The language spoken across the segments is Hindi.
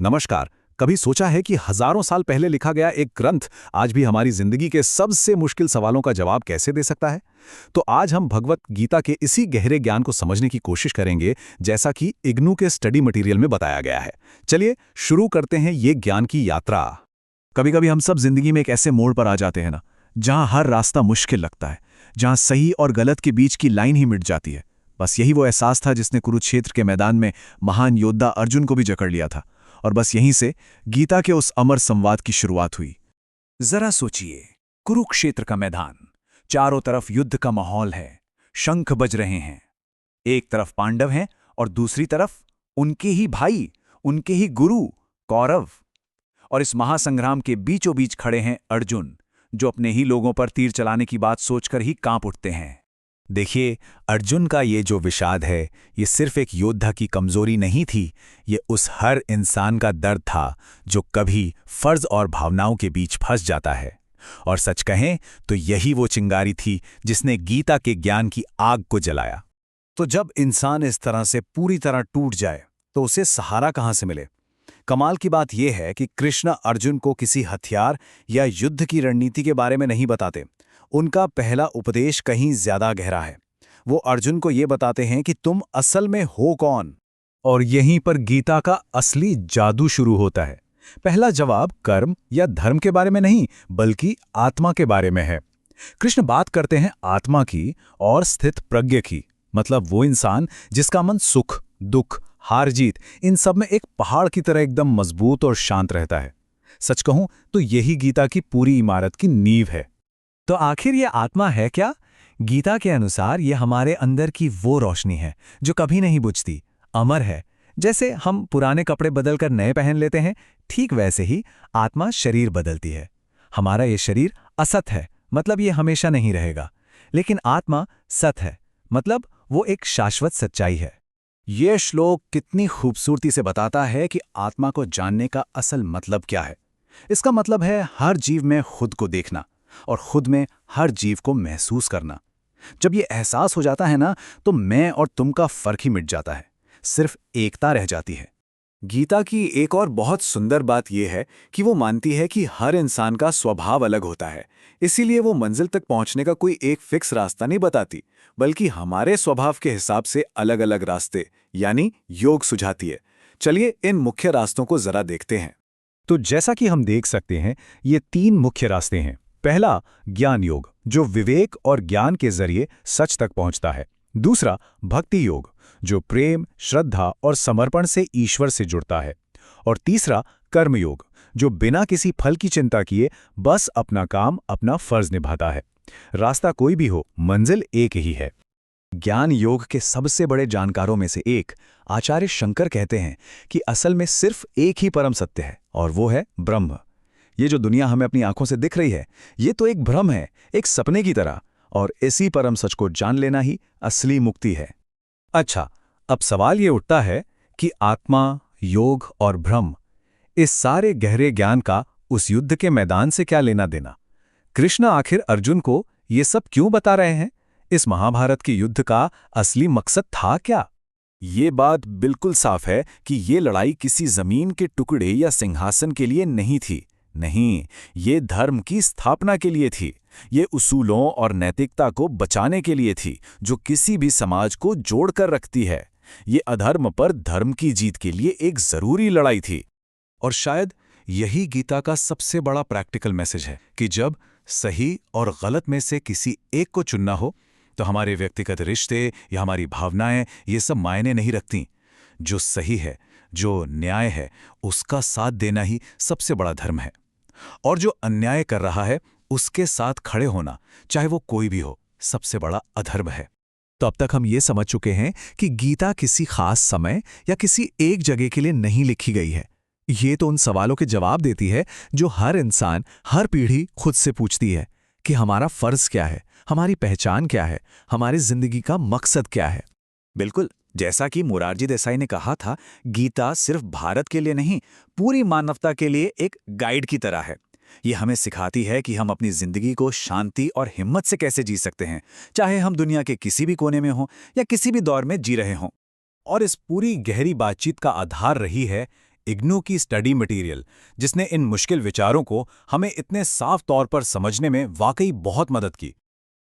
नमस्कार। कभी सोचा है कि हजारों साल पहले लिखा गया एक ग्रंथ आज भी हमारी जिंदगी के सबसे मुश्किल सवालों का जवाब कैसे दे सकता है? तो आज हम भगवत गीता के इसी गहरे ज्ञान को समझने की कोशिश करेंगे, जैसा कि इग्नू के स्टडी मटेरियल में बताया गया है। चलिए शुरू करते हैं ये ज्ञान की यात्रा। कभी कभी हम सब जिंदगी में एक ऐसे मोड़ पर आ जाते हैं ना, जहां हर रास्ता मुश्किल लगता है, जहां सही और गलत के बीच की लाइन ही मिट जाती है। बस यही वो एहसास था जिसने कुरुक्षेत्र के मैदान में महान योद्धा अर्जुन को भी जकड़ लिया था। और बस यहीं से गीता के उस अमर संवाद की शुरुआत हुई। जरा सोचिए, कुरुक्षेत्र का मैदान, चारों तरफ युद्ध का माहौल है, शंख बज रहे हैं। एक तरफ पांडव हैं और दूसरी तरफ उनके ही भाई, उनके ही गुरु कौरव। और इस महासंग्राम के बीचों बीच खड़े हैं अर्जुन, जो अपने ही लोगों पर तीर चलाने की बात सोचकर ही कांप उठते हैं। देखिए, अर्जुन का ये जो विषाद है, ये सिर्फ एक योद्धा की कमजोरी नहीं थी, ये उस हर इंसान का दर्द था जो कभी फर्ज और भावनाओं के बीच फंस जाता है। और सच कहें तो यही वो चिंगारी थी जिसने गीता के ज्ञान की आग को जलाया। तो जब इंसान इस तरह से पूरी तरह टूट जाए तो उसे सहारा कहां से मिले? कमाल की बात यह है कि कृष्ण अर्जुन को किसी हथियार या युद्ध की रणनीति के बारे में नहीं बताते। उनका पहला उपदेश कहीं ज्यादा गहरा है। वो अर्जुन को ये बताते हैं कि तुम असल में हो कौन। और यहीं पर गीता का असली जादू शुरू होता है। पहला जवाब कर्म या धर्म के बारे में नहीं, बल्कि आत्मा के बारे में है। कृष्ण बात करते हैं आत्मा की और स्थित प्रज्ञ की, मतलब वो इंसान जिसका मन सुख, दुख, हार जीत इन सब में एक पहाड़ की तरह एकदम मजबूत और शांत रहता है। सच कहूं तो यही गीता की पूरी इमारत की नींव है। तो आखिर ये आत्मा है क्या? गीता के अनुसार ये हमारे अंदर की वो रोशनी है जो कभी नहीं बुझती, अमर है। जैसे हम पुराने कपड़े बदलकर नए पहन लेते हैं, ठीक वैसे ही आत्मा शरीर बदलती है। हमारा ये शरीर असत है, मतलब ये हमेशा नहीं रहेगा। लेकिन आत्मा सत है, मतलब वो एक शाश्वत सच्चाई है। ये श्लोक कितनी खूबसूरती से बताता है कि आत्मा को जानने का असल मतलब क्या है। इसका मतलब है हर जीव में खुद को देखना और खुद में हर जीव को महसूस करना। जब ये एहसास हो जाता है ना, तो मैं और तुम का फर्क ही मिट जाता है, सिर्फ एकता रह जाती है। गीता की एक और बहुत सुंदर बात यह है कि वो मानती है कि हर इंसान का स्वभाव अलग होता है। इसीलिए वो मंजिल तक पहुंचने का कोई एक फिक्स रास्ता नहीं बताती, बल्कि हमारे स्वभाव के हिसाब से अलग अलग रास्ते यानी योग सुझाती है। चलिए इन मुख्य रास्तों को जरा देखते हैं। तो जैसा कि हम देख सकते हैं, ये 3 मुख्य रास्ते हैं। पहला, ज्ञान योग, जो विवेक और ज्ञान के जरिए सच तक पहुंचता है। दूसरा, भक्ति योग, जो प्रेम, श्रद्धा और समर्पण से ईश्वर से जुड़ता है। और तीसरा, कर्म योग, जो बिना किसी फल की चिंता किए बस अपना काम, अपना फर्ज निभाता है। रास्ता कोई भी हो, मंजिल एक ही है। ज्ञान योग के सबसे बड़े जानकारों में से एक आचार्य शंकर कहते हैं कि असल में सिर्फ एक ही परम सत्य है, और वो है ब्रह्म। ये जो दुनिया हमें अपनी आंखों से दिख रही है, ये तो एक भ्रम है, एक सपने की तरह। और इसी परम सच को जान लेना ही असली मुक्ति है। अच्छा, अब सवाल ये उठता है कि आत्मा, योग और ब्रह्म, इस सारे गहरे ज्ञान का उस युद्ध के मैदान से क्या लेना देना? कृष्ण आखिर अर्जुन को ये सब क्यों बता रहे हैं? इस महाभारत के युद्ध का असली मकसद था क्या? ये बात बिल्कुल साफ है कि ये लड़ाई किसी जमीन के टुकड़े या सिंहासन के लिए नहीं थी। नहीं, ये धर्म की स्थापना के लिए थी। ये उसूलों और नैतिकता को बचाने के लिए थी, जो किसी भी समाज को जोड़कर रखती है। ये अधर्म पर धर्म की जीत के लिए एक जरूरी लड़ाई थी। और शायद यही गीता का सबसे बड़ा प्रैक्टिकल मैसेज है कि जब सही और गलत में से किसी एक को चुनना हो, तो हमारे व्यक्तिगत रिश्ते या हमारी भावनाएं ये सब मायने नहीं रखती। जो सही है, जो न्याय है, उसका साथ देना ही सबसे बड़ा धर्म है। और जो अन्याय कर रहा है, उसके साथ खड़े होना, चाहे वो कोई भी हो, सबसे बड़ा अधर्म है। तो अब तक हम ये समझ चुके हैं कि गीता किसी खास समय या किसी एक जगह के लिए नहीं लिखी गई है। ये तो उन सवालों के जवाब देती है जो हर इंसान, हर पीढ़ी खुद से पूछती है कि हमारा फर्ज क्या है, हमारी पहचान क्या है, हमारी जिंदगी का मकसद क्या है। बिल्कुल, जैसा कि मोरारजी देसाई ने कहा था, गीता सिर्फ भारत के लिए नहीं, पूरी मानवता के लिए एक गाइड की तरह है। ये हमें सिखाती है कि हम अपनी जिंदगी को शांति और हिम्मत से कैसे जी सकते हैं, चाहे हम दुनिया के किसी भी कोने में हों या किसी भी दौर में जी रहे हों। और इस पूरी गहरी बातचीत का आधार रही है इग्नू की स्टडी मटेरियल, जिसने इन मुश्किल विचारों को हमें इतने साफ तौर पर समझने में वाकई बहुत मदद की।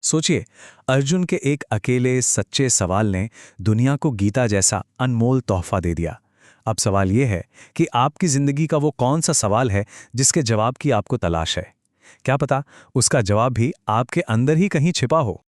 सोचिए, अर्जुन के एक अकेले सच्चे सवाल ने दुनिया को गीता जैसा अनमोल तोहफा दे दिया। अब सवाल यह है कि आपकी जिंदगी का वो कौन सा सवाल है जिसके जवाब की आपको तलाश है। क्या पता उसका जवाब भी आपके अंदर ही कहीं छिपा हो।